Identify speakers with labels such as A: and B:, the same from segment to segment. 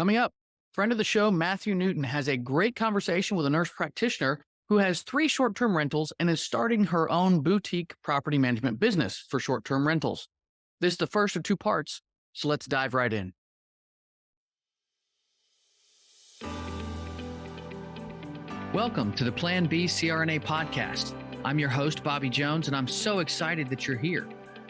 A: Coming up, friend of the show, Matthew Newton, has a great conversation with a nurse practitioner who has 3 short-term rentals and is starting her own boutique property management business for short-term rentals. This is the first of 2 parts, so let's dive right in. Welcome to the Plan B CRNA Podcast. I'm your host, Bobby Jones, and I'm so excited that you're here.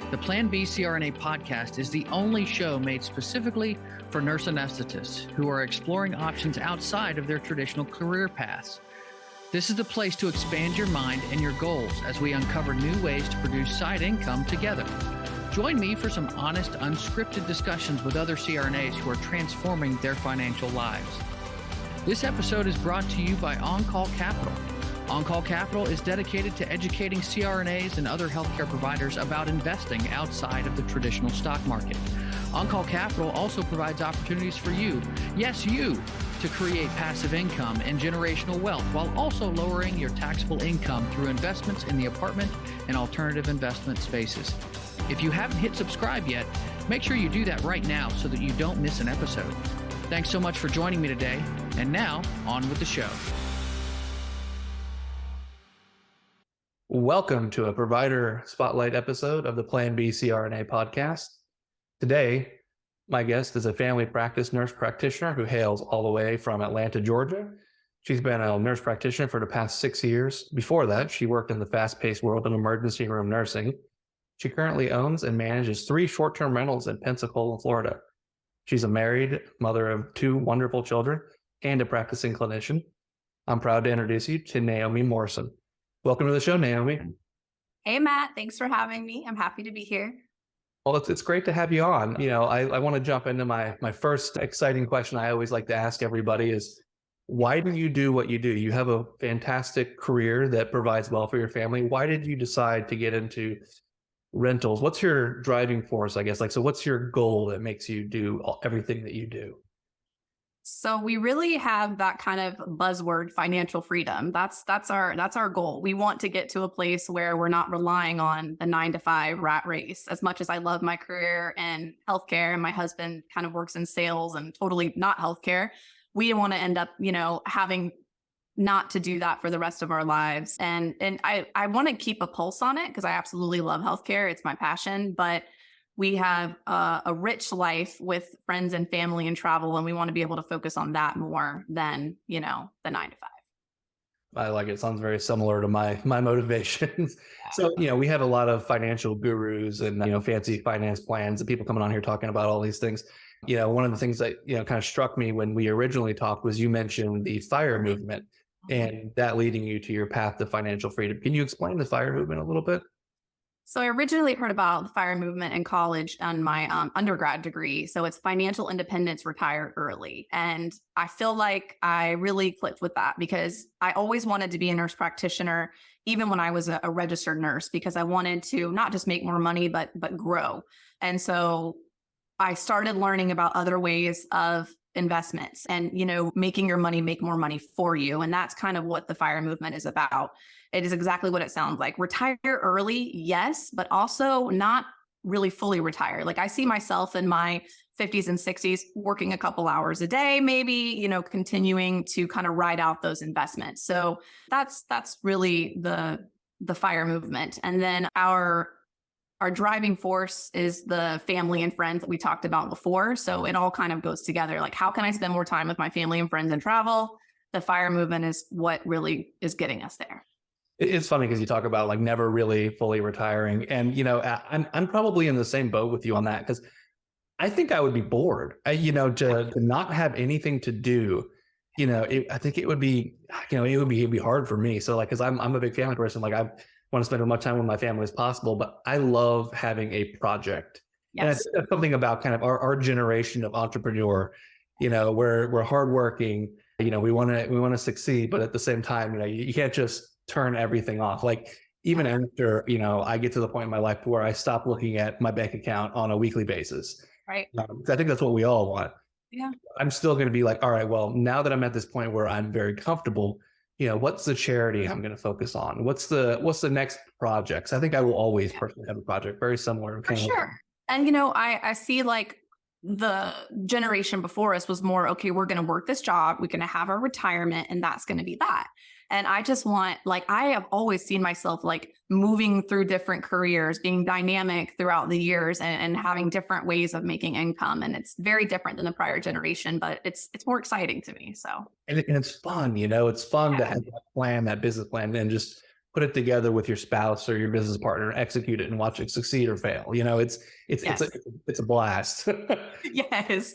A: The Plan B CRNA Podcast is the only show made specifically for nurse anesthetists who are exploring options outside of their traditional career paths. This is the place to expand your mind and your goals as we uncover new ways to produce side income together. Join me for some honest, unscripted discussions with other CRNAs who are transforming their financial lives. This episode is brought to you by On-Call Capital. On-Call Capital is dedicated to educating CRNAs and other healthcare providers about investing outside of the traditional stock market. On-Call Capital also provides opportunities for you, yes, you, to create passive income and generational wealth while also lowering your taxable income through investments in the apartment and alternative investment spaces. If you haven't hit subscribe yet, make sure you do that right now so that you don't miss an episode. Thanks so much for joining me today. And now, on with the show.
B: Welcome to a provider spotlight episode of the Plan B CRNA Podcast. Today, my guest is a family practice nurse practitioner who hails all the way from Atlanta, Georgia. She's been a nurse practitioner for the past 6 years. Before that, she worked in the fast-paced world of emergency room nursing. She currently owns and manages 3 short-term rentals in Pensacola, Florida. She's a married mother of 2 wonderful children and a practicing clinician. I'm proud to introduce you to Naomi Morrison. Welcome to the show, Naomi.
C: Hey, Matt. Thanks for having me. I'm happy to be here.
B: Well, it's great to have you on. I want to jump into my first exciting question I always like to ask everybody is, why do you do what you do? You have a fantastic career that provides well for your family. Why did you decide to get into rentals? What's your driving force, I guess? So what's your goal that makes you do everything that you do?
C: So we really have that kind of buzzword, financial freedom. That's our goal. We want to get to a place where we're not relying on the 9-to-5 rat race. As much as I love my career in healthcare, and my husband kind of works in sales and totally not healthcare, we want to end up, having not to do that for the rest of our lives. And I want to keep a pulse on it because I absolutely love healthcare. It's my passion, but we have a rich life with friends and family and travel, and we want to be able to focus on that more than, the 9-to-5.
B: I like it. Sounds very similar to my motivations. So, we have a lot of financial gurus and, fancy finance plans and people coming on here talking about all these things. One of the things that, kind of struck me when we originally talked was you mentioned the FIRE movement and that leading you to your path to financial freedom. Can you explain the FIRE movement a little bit?
C: So I originally heard about the FIRE movement in college on my undergrad degree. So it's financial independence, retire early. And I feel like I really clicked with that because I always wanted to be a nurse practitioner, even when I was a registered nurse, because I wanted to not just make more money, but grow. And so I started learning about other ways of investments and, making your money make more money for you. And that's kind of what the FIRE movement is about. It is exactly what it sounds like. Retire early, yes, but also not really fully retire. I see myself in my 50s and 60s working a couple hours a day, maybe, continuing to kind of ride out those investments. So that's really the FIRE movement. And then our driving force is the family and friends that we talked about before. So it all kind of goes together. How can I spend more time with my family and friends and travel? The FIRE movement is what really is getting us there.
B: It's funny because you talk about never really fully retiring. And, I'm probably in the same boat with you on that because I think I would be bored, to not have anything to do. I think it would be, it'd be hard for me. So because I'm a big family person, I want to spend as much time with my family as possible, but I love having a project. Yes. And I think that's something about kind of our generation of entrepreneur, we're hardworking, we want to succeed, but at the same time, you can't just turn everything off. Even after, I get to the point in my life where I stop looking at my bank account on a weekly basis.
C: Right.
B: I think that's what we all want.
C: Yeah.
B: I'm still going to be all right, well, now that I'm at this point where I'm very comfortable, what's the charity I'm going to focus on? What's the next projects? I think I will always personally have a project very similar.
C: For sure. And, I see the generation before us was more, okay, we're going to work this job, we're going to have our retirement, and that's going to be that. And I just want, like, I have always seen myself like moving through different careers, being dynamic throughout the years, and having different ways of making income. And it's very different than the prior generation, but it's more exciting to me. So,
B: and it's fun, it's fun to have that plan, that business plan, and just put it together with your spouse or your business partner, execute it and watch it succeed or fail. It's a blast.
C: Yes.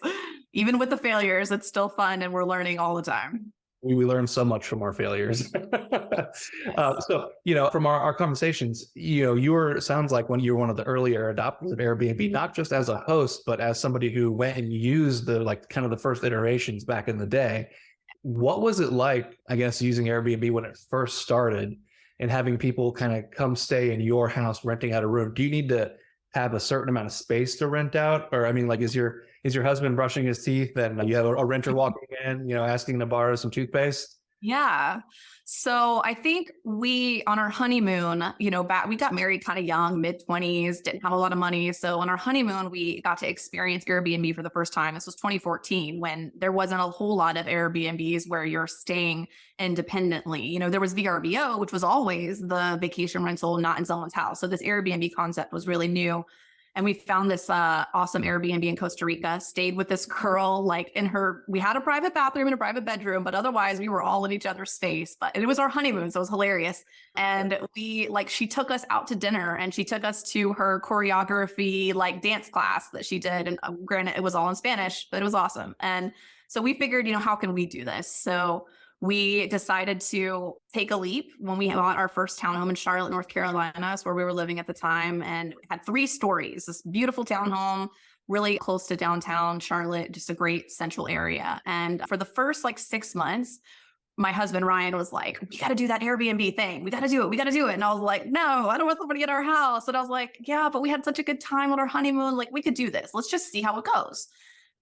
C: Even with the failures, it's still fun and we're learning all the time.
B: We learn so much from our failures. So, from our conversations, sounds like when you were one of the earlier adopters of Airbnb, not just as a host, but as somebody who went and used the first iterations back in the day. What was it like, I guess, using Airbnb when it first started and having people kind of come stay in your house, renting out a room? Do you need to have a certain amount of space to rent out? Or, I mean, like, is your husband brushing his teeth and you have a renter walking in, asking to borrow some toothpaste?
C: Yeah. So I think on our honeymoon, we got married kind of young, mid-20s, didn't have a lot of money. So on our honeymoon, we got to experience Airbnb for the first time. This was 2014, when there wasn't a whole lot of Airbnbs where you're staying independently. There was VRBO, which was always the vacation rental, not in someone's house. So this Airbnb concept was really new. And we found this awesome Airbnb in Costa Rica, stayed with this girl, like we had a private bathroom and a private bedroom, but otherwise we were all in each other's space. But it was our honeymoon, so it was hilarious. And she took us out to dinner, and she took us to her choreography, dance class that she did. And granted, it was all in Spanish, but it was awesome. And so we figured, how can we do this? So we decided to take a leap when we bought our first townhome in Charlotte, North Carolina. That's where we were living at the time. And it had 3 stories, this beautiful townhome, really close to downtown Charlotte, just a great central area. And for the first 6 months, my husband, Ryan, was like, we got to do that Airbnb thing. We got to do it. We got to do it. And I was like, no, I don't want somebody in our house. And I was like, yeah, but we had such a good time on our honeymoon. We could do this. Let's just see how it goes.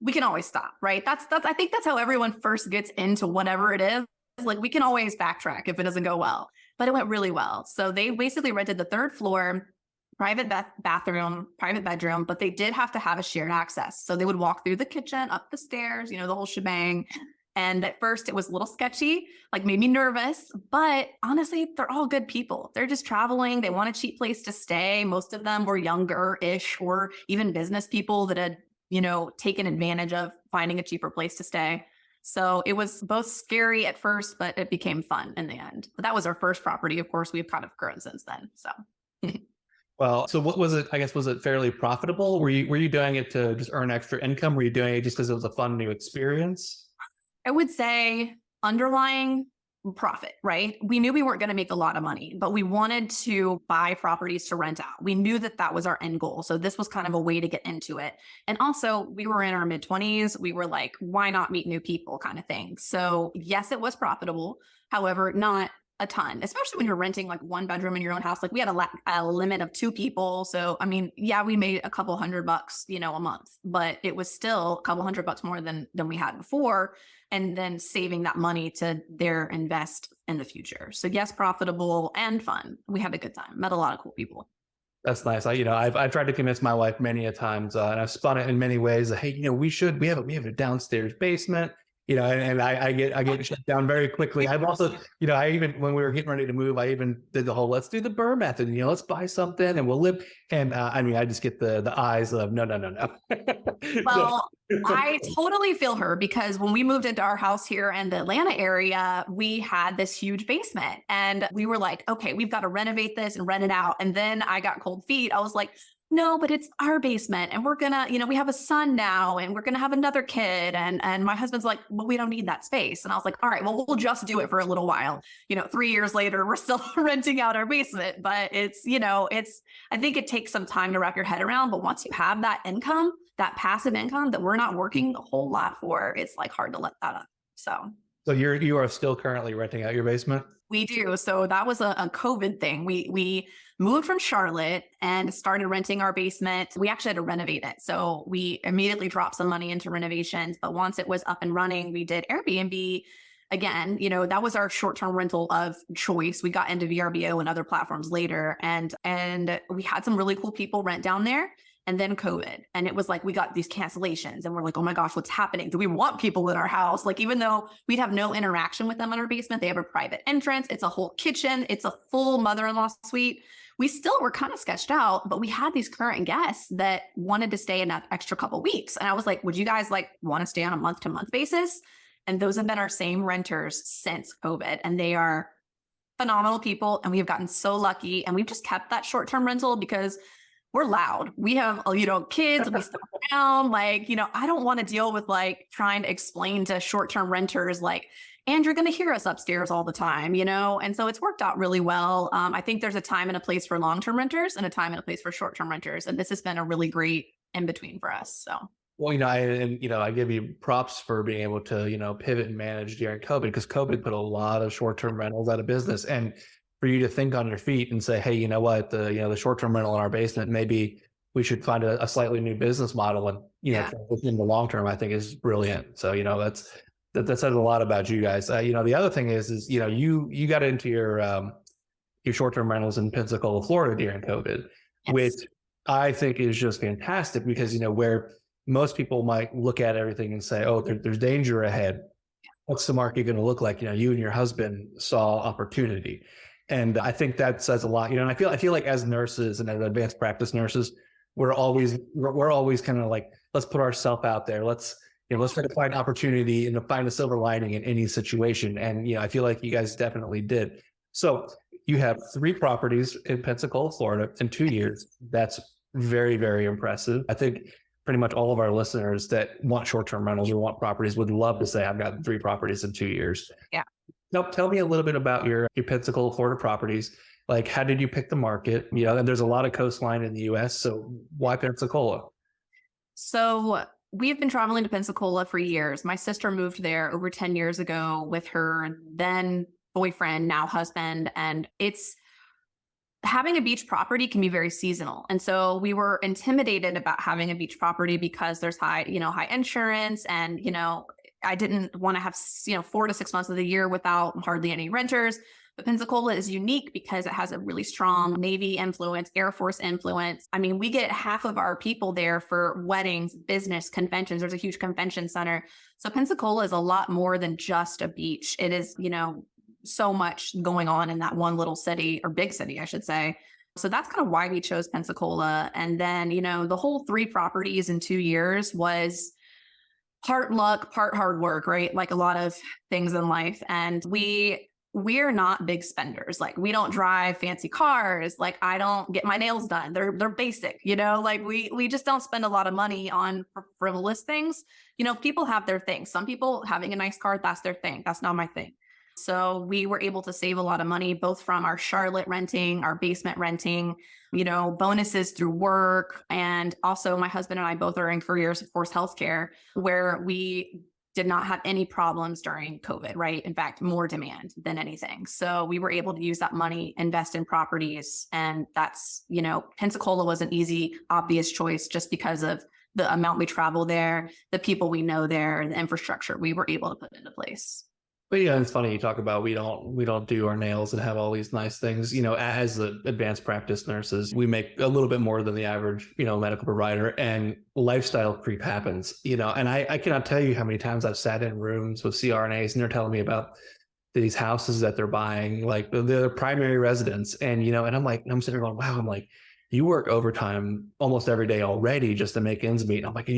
C: We can always stop, right? I think that's how everyone first gets into whatever it is. We can always backtrack if it doesn't go well, but it went really well. So they basically rented the 3rd floor, private bathroom, private bedroom, but they did have to have a shared access. So they would walk through the kitchen, up the stairs, the whole shebang. And at first it was a little sketchy, made me nervous, but honestly, they're all good people. They're just traveling. They want a cheap place to stay. Most of them were younger-ish, or even business people that had taken advantage of finding a cheaper place to stay. So it was both scary at first, but it became fun in the end. But that was our first property. Of course, we've kind of grown since then. So,
B: well, so what was it? I guess, was it fairly profitable? Were you doing it to just earn extra income? Were you doing it just because it was a fun new experience?
C: I would say underlying profit, right? We knew we weren't going to make a lot of money, but we wanted to buy properties to rent out. We knew that was our end goal. So this was kind of a way to get into it. And also, we were in our mid-20s. We were like, why not meet new people kind of thing? So yes, it was profitable. However, not a ton, especially when you're renting 1 bedroom in your own house. We had a limit of 2 people. So, I mean, yeah, we made a couple $100, a month, but it was still a couple $100 more than we had before. And then saving that money to invest in the future. So yes, profitable and fun. We had a good time, met a lot of cool people.
B: That's nice. I've tried to convince my wife many a times, and I've spun it in many ways. Hey, we have a downstairs basement. And I get shut down very quickly. I've also, I even, when we were getting ready to move, I even did the whole, let's do the BRRRR method, let's buy something and we'll live. And I just get the eyes of no.
C: Well, I totally feel her, because when we moved into our house here in the Atlanta area, we had this huge basement and we were like, okay, we've got to renovate this and rent it out. And then I got cold feet. I was like, no, but it's our basement and we're gonna, we have a son now and we're gonna have another kid. And my husband's like, well, we don't need that space. And I was like, all right, well, we'll just do it for a little while. 3 years later, we're still renting out our basement, but I think it takes some time to wrap your head around. But once you have that income, that passive income that we're not working a whole lot for, it's hard to let that up. So
B: you are still currently renting out your basement?
C: We do. So that was a COVID thing. We moved from Charlotte and started renting our basement. We actually had to renovate it. So we immediately dropped some money into renovations. But once it was up and running, we did Airbnb again. That was our short-term rental of choice. We got into VRBO and other platforms later. And we had some really cool people rent down there. and then COVID. And it was like, we got these cancellations and we're like, oh my gosh, what's happening? Do we want people in our house? Like, even though we'd have no interaction with them in our basement, they have a private entrance. It's a whole kitchen. It's a full mother-in-law suite. We still were kind of sketched out, but we had these current guests that wanted to stay in that extra couple weeks. And I was like, would you guys like want to stay on a month-to-month basis? And those have been our same renters since COVID. And they are phenomenal people. And we have gotten so lucky. And we've just kept that short-term rental because we're loud. We have, kids, we stuff around. Like, I don't want to deal with like trying to explain to short-term renters, like, and you're going to hear us upstairs all the time, And so it's worked out really well. I think there's a time and a place for long-term renters and a time and a place for short-term renters. And this has been a really great in between for us. So.
B: Well, I give you props for being able to, pivot and manage during COVID, because COVID put a lot of short-term rentals out of business. And for you to think on your feet and say, hey, you know what, the short-term rental in our basement, maybe we should find a slightly new business model and, in the long term, I think is brilliant. So, that says a lot about you guys. The other thing is, you got into your short-term rentals in Pensacola, Florida during COVID,
C: yes.
B: which I think is just fantastic because, where most people might look at everything and say, oh, there's danger ahead. What's the market going to look like? You and your husband saw opportunity. And I think that says a lot, and I feel like as nurses and as advanced practice nurses, we're always kind of like, let's put ourselves out there. Let's try to find opportunity and to find a silver lining in any situation. And, I feel like you guys definitely did. So you have 3 properties in Pensacola, Florida in 2 years. That's very, very impressive. I think pretty much all of our listeners that want short-term rentals or want properties would love to say, I've got 3 properties in 2 years.
C: Yeah.
B: Now, tell me a little bit about your Pensacola, Florida properties. Like, how did you pick the market? And there's a lot of coastline in the US. So why Pensacola?
C: So we've been traveling to Pensacola for years. My sister moved there over 10 years ago with her then boyfriend, now husband. And having a beach property can be very seasonal. And so we were intimidated about having a beach property because there's high insurance. And, I didn't want to have, 4 to 6 months of the year without hardly any renters. But Pensacola is unique because it has a really strong Navy influence, Air Force influence. I mean, we get half of our people there for weddings, business, conventions. There's a huge convention center. So Pensacola is a lot more than just a beach. It is, so much going on in that one little city, or big city, I should say. So that's kind of why we chose Pensacola. And then, the whole 3 properties in 2 years was part luck, part hard work, right? Like a lot of things in life. And we're not big spenders. Like, we don't drive fancy cars. Like, I don't get my nails done. They're basic, like we just don't spend a lot of money on frivolous things. People have their things. Some people having a nice car, that's their thing. That's not my thing. So we were able to save a lot of money, both from our Charlotte renting, our basement renting, bonuses through work. And also my husband and I both are in careers of course healthcare, where we did not have any problems during COVID, right? In fact, more demand than anything. So we were able to use that money, invest in properties. And that's, Pensacola was an easy, obvious choice just because of the amount we travel there, the people we know there, the infrastructure we were able to put into place.
B: But it's funny you talk about we don't do our nails and have all these nice things. As the advanced practice nurses, we make a little bit more than the average, medical provider, and lifestyle creep happens, and I cannot tell you how many times I've sat in rooms with CRNAs and they're telling me about these houses that they're buying, like their primary residence. And, and I'm sitting there going, wow, I'm like, you work overtime almost every day already just to make ends meet. I'm like,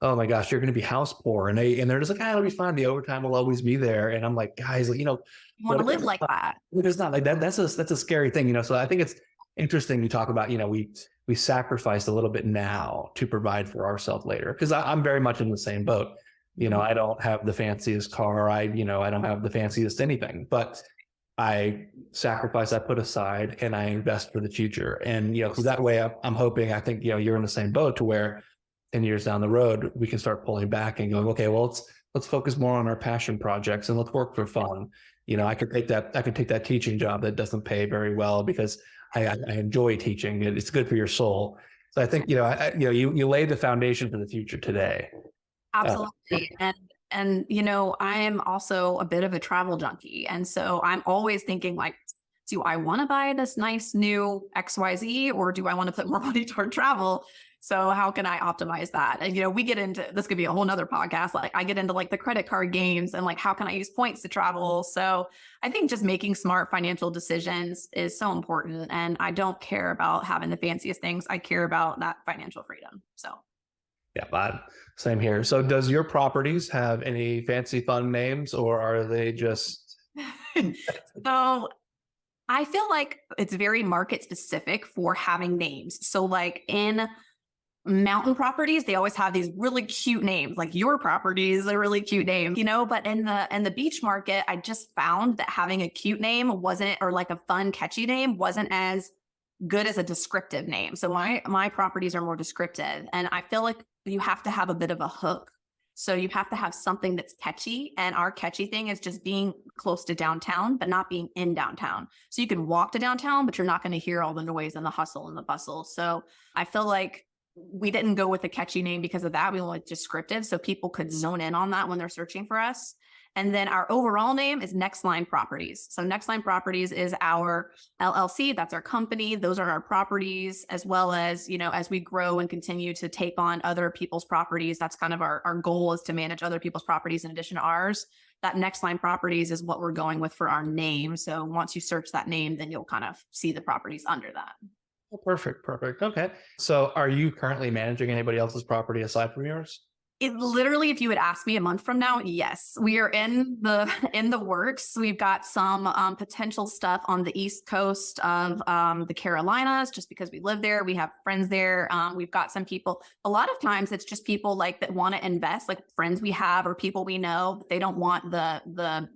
B: oh my gosh, you're going to be house poor. And they're just like, it'll be fine. The overtime will always be there. And I'm like, guys,
C: you want to live like that.
B: It's not like that. That's a scary thing, So I think it's interesting you talk about, we sacrificed a little bit now to provide for ourselves later. Cause I'm very much in the same boat. I don't have the fanciest car. I don't have the fanciest anything, but I sacrifice, I put aside, and I invest for the future. And, cause that way I'm hoping, I think, you're in the same boat to where 10 years down the road, we can start pulling back and going, okay, well, let's focus more on our passion projects and let's work for fun. I could take that teaching job that doesn't pay very well because I enjoy teaching. It's good for your soul. So I think, you lay the foundation for the future today.
C: Absolutely. And I am also a bit of a travel junkie. And so I'm always thinking like, do I want to buy this nice new XYZ or do I want to put more money toward travel? So how can I optimize that? And, we get into, this could be a whole nother podcast. Like I get into like the credit card games and like, how can I use points to travel? So I think just making smart financial decisions is so important. And I don't care about having the fanciest things. I care about that financial freedom. So.
B: Yeah, but same here. So does your properties have any fancy fun names, or are they just?
C: So I feel like it's very market specific for having names. So like in mountain properties, they always have these really cute names, like your property is a really cute name, but in the beach market, I just found that having a cute name wasn't, or like a fun, catchy name wasn't as good as a descriptive name. So my properties are more descriptive, and I feel like you have to have a bit of a hook. So you have to have something that's catchy, and our catchy thing is just being close to downtown, but not being in downtown. So you can walk to downtown, but you're not going to hear all the noise and the hustle and the bustle. So I feel like we didn't go with a catchy name because of that. We went descriptive so people could zone in on that when they're searching for us. And then our overall name is Next Line Properties. So Next Line Properties is our LLC. That's our company. Those are our properties, as well as, as we grow and continue to take on other people's properties, that's kind of our goal, is to manage other people's properties in addition to ours. That Next Line Properties is what we're going with for our name. So once you search that name, then you'll kind of see the properties under that.
B: Oh, perfect. Okay. So are you currently managing anybody else's property aside from yours?
C: It literally, if you would ask me a month from now, yes, we are in the works. We've got some potential stuff on the East Coast of the Carolinas, just because we live there. We have friends there. We've got some people. A lot of times it's just people like that want to invest, like friends we have or people we know, but they don't want the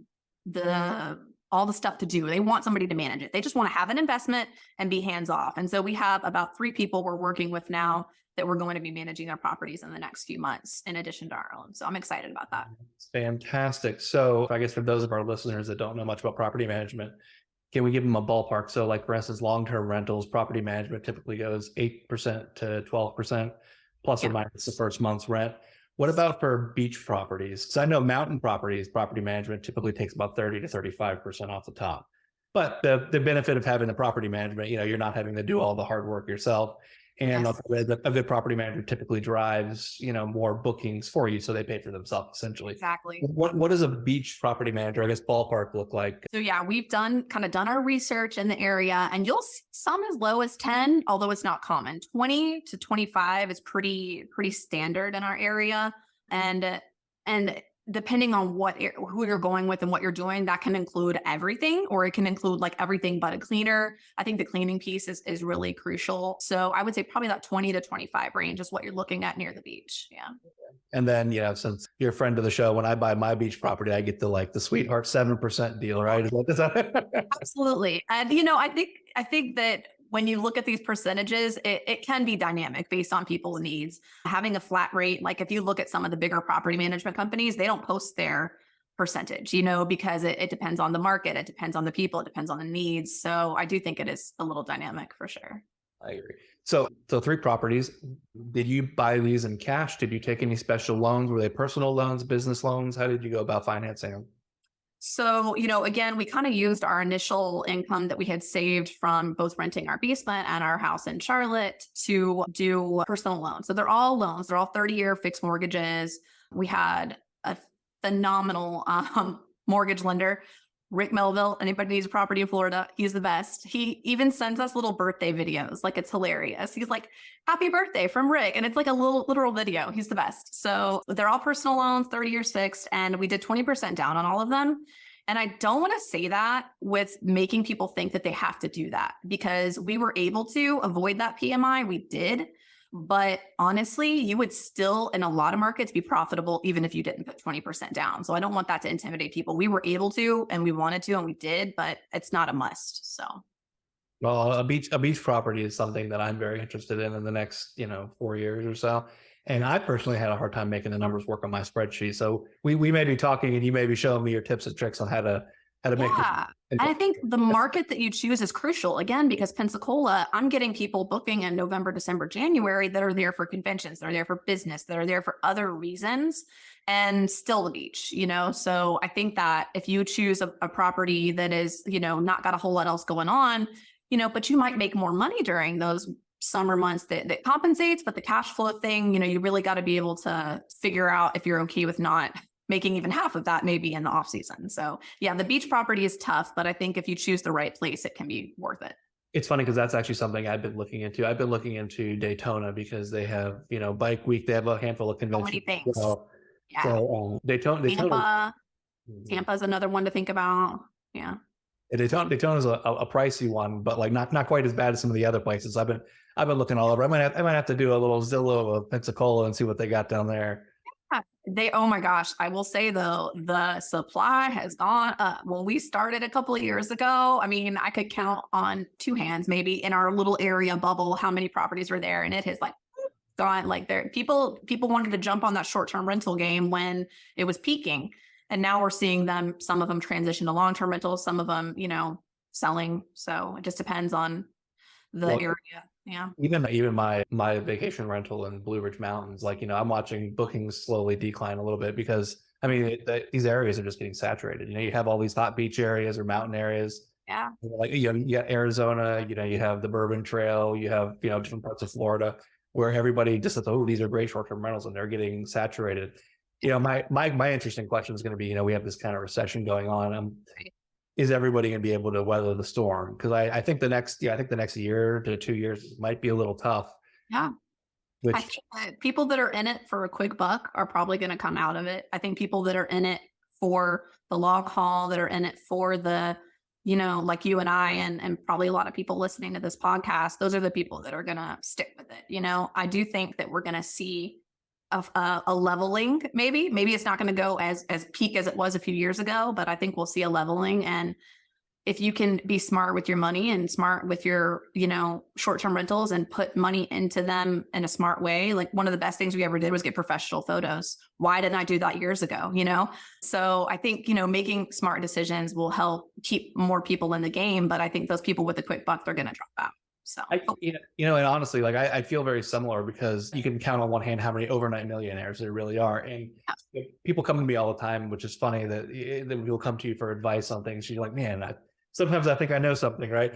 C: all the stuff to do. They want somebody to manage it. They just want to have an investment and be hands off. And so we have about 3 people we're working with now that we're going to be managing their properties in the next few months, in addition to our own. So I'm excited about that.
B: It's fantastic. So I guess for those of our listeners that don't know much about property management, can we give them a ballpark? So like for instance, long-term rentals, property management typically goes 8% to 12%, plus or minus the first month's rent. What about for beach properties? So I know mountain properties, property management typically takes about 30 to 35% off the top. But the benefit of having the property management, you're not having to do all the hard work yourself. And the property manager typically drives, more bookings for you. So they pay for themselves essentially.
C: Exactly.
B: What does a beach property manager, I guess, ballpark look like?
C: So yeah, we've done our research in the area, and you'll see some as low as 10, although it's not common. 20 to 25 is pretty standard in our area. And depending on who you're going with and what you're doing, that can include everything, or it can include like everything but a cleaner. I think the cleaning piece is really crucial. So I would say probably that 20 to 25 range is what you're looking at near the beach. Yeah.
B: And then, since you're a friend of the show, when I buy my beach property, I get the sweetheart 7% deal, right? Is that
C: Absolutely. And, I think that when you look at these percentages, it can be dynamic based on people's needs. Having a flat rate, like if you look at some of the bigger property management companies, they don't post their percentage, because it depends on the market, it depends on the people, it depends on the needs. So I do think it is a little dynamic for sure.
B: I agree. So 3 properties. Did you buy these in cash? Did you take any special loans? Were they personal loans, business loans? How did you go about financing them?
C: So, again, we kind of used our initial income that we had saved from both renting our basement and our house in Charlotte to do personal loans. So they're all loans. They're all 30-year fixed mortgages. We had a phenomenal mortgage lender, Rick Melville. Anybody needs a property in Florida, he's the best. He even sends us little birthday videos. Like, it's hilarious. He's like, happy birthday from Rick. And it's like a little literal video. He's the best. So they're all personal loans, 30 years fixed. And we did 20% down on all of them. And I don't want to say that with making people think that they have to do that, because we were able to avoid that PMI. We did. But honestly, you would still, in a lot of markets, be profitable even if you didn't put 20% down. So I don't want that to intimidate people. We were able to, and we wanted to, and we did, but it's not a must. So.
B: Well, a beach property is something that I'm very interested in the next, 4 years or so. And I personally had a hard time making the numbers work on my spreadsheet. So we may be talking, and you may be showing me your tips and tricks on how to make this.
C: And I think the market that you choose is crucial, again, because Pensacola, I'm getting people booking in November, December, January that are there for conventions, that are there for business, that are there for other reasons, and still the beach, So I think that if you choose a property that is, not got a whole lot else going on, but you might make more money during those summer months that compensates, but the cash flow thing, you really got to be able to figure out if you're okay with not making even half of that maybe in the off season. So yeah, the beach property is tough, but I think if you choose the right place, it can be worth it.
B: It's funny because that's actually something I've been looking into. I've been looking into Daytona because they have, Bike Week. They have a handful of conventions.
C: So many things. Yeah.
B: So Daytona.
C: Tampa is another one to think about. Yeah.
B: Daytona is a pricey one, but like not quite as bad as some of the other places. I've been looking all over. I might have to do a little Zillow of Pensacola and see what they got down there.
C: Oh my gosh, I will say though, the supply has gone up. When we started a couple of years ago, I mean, I could count on two hands, maybe in our little area bubble, how many properties were there. And it has like gone like there. People wanted to jump on that short-term rental game when it was peaking. And now we're seeing some of them transition to long-term rentals, some of them, selling. So it just depends on the area. Yeah.
B: Even my vacation rental in Blue Ridge Mountains, like, I'm watching bookings slowly decline a little bit because these areas are just getting saturated. You have all these hot beach areas or mountain areas.
C: Yeah.
B: Like, you got Arizona, you have the Bourbon Trail, you have, different parts of Florida where everybody just says, oh, these are great short-term rentals, and they're getting saturated. My interesting question is going to be, we have this kind of recession going on. Is everybody going to be able to weather the storm? Because I think the next year to 2 years might be a little tough.
C: Yeah. I think that people that are in it for a quick buck are probably going to come out of it. I think people that are in it for the long haul, that are in it for the, like you and I, and probably a lot of people listening to this podcast, those are the people that are going to stick with it. I do think that we're going to see a leveling. Maybe it's not going to go as peak as it was a few years ago, but I think we'll see a leveling. And if you can be smart with your money and smart with your, short-term rentals and put money into them in a smart way, like one of the best things we ever did was get professional photos. Why didn't I do that years ago? So I think, making smart decisions will help keep more people in the game. But I think those people with a quick buck, they're going to drop out. So,
B: and honestly, like I feel very similar because you can count on one hand how many overnight millionaires there really are. And people come to me all the time, which is funny that people come to you for advice on things. You're like, man, sometimes I think I know something, right?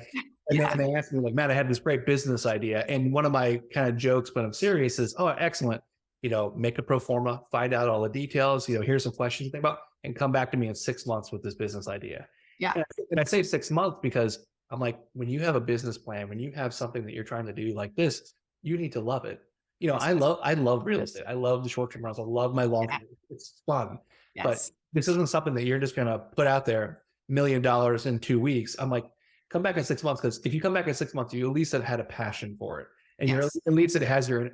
B: And they ask me like, man, I had this great business idea. And one of my kind of jokes, but I'm serious, is, oh, excellent. Make a pro forma, find out all the details, here's some questions to think about, and come back to me in 6 months with this business idea.
C: Yeah.
B: And I say 6 months because I'm like, when you have a business plan, when you have something that you're trying to do like this, you need to love it. I love real estate. I love the short-term rentals. I love my long-term. It's fun.
C: Yes.
B: But this isn't something that you're just going to put out there $1 million in 2 weeks. I'm like, come back in 6 months, because if you come back in 6 months, you at least have had a passion for it. And at least it has your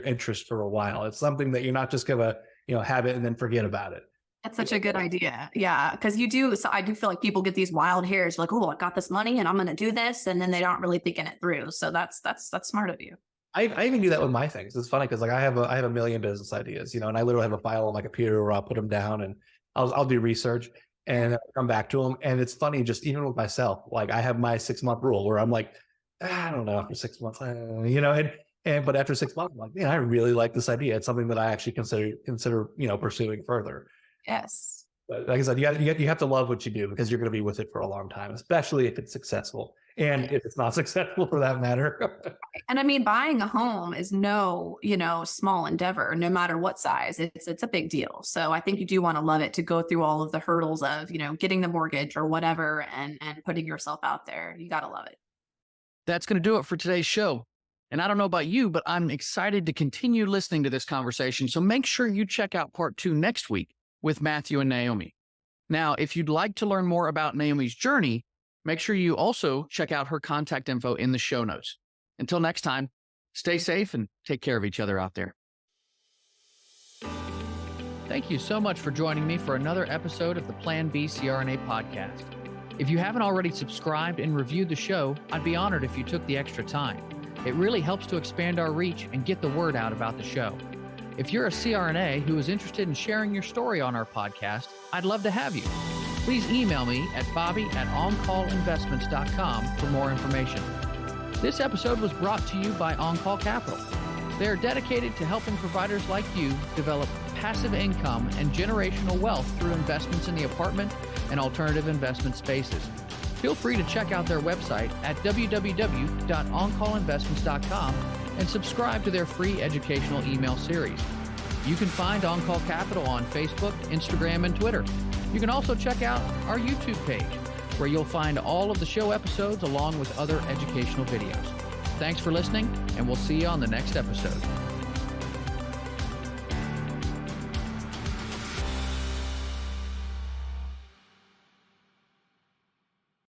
B: interest for a while. It's something that you're not just going to, have it and then forget about it.
C: That's such a good idea. Yeah. Because so I do feel like people get these wild hairs like, oh, I got this money and I'm going to do this. And then they don't really thinking it through. So that's smart of you.
B: I even do that with my things. It's funny because like I have a million business ideas, and I literally have a file on my computer where I'll put them down and I'll do research and I'll come back to them. And it's funny, just even with myself, like I have my 6 month rule where I'm like, I don't know, after 6 months, but after 6 months, I'm like, man, I really like this idea. It's something that I actually consider, pursuing further.
C: Yes.
B: But like I said, you have to love what you do because you're going to be with it for a long time, especially if it's successful. And if it's not successful for that matter.
C: And I mean, buying a home is no, small endeavor, no matter what size. It's a big deal. So I think you do want to love it to go through all of the hurdles of, getting the mortgage or whatever and putting yourself out there. You got to love it.
A: That's going to do it for today's show. And I don't know about you, but I'm excited to continue listening to this conversation. So make sure you check out part 2 next week with Matthew and Naomi. Now, if you'd like to learn more about Naomi's journey, make sure you also check out her contact info in the show notes. Until next time, stay safe and take care of each other out there. Thank you so much for joining me for another episode of the Plan B CRNA Podcast. If you haven't already subscribed and reviewed the show, I'd be honored if you took the extra time. It really helps to expand our reach and get the word out about the show. If you're a CRNA who is interested in sharing your story on our podcast, I'd love to have you. Please email me at bobby@oncallinvestments.com for more information. This episode was brought to you by On Call Capital. They are dedicated to helping providers like you develop passive income and generational wealth through investments in the apartment and alternative investment spaces. feel free to check out their website at www.oncallinvestments.com and subscribe to their free educational email series. You can find On Call Capital on Facebook, Instagram, and Twitter. You can also check out our YouTube page, where you'll find all of the show episodes along with other educational videos. Thanks for listening, and we'll see you on the next episode.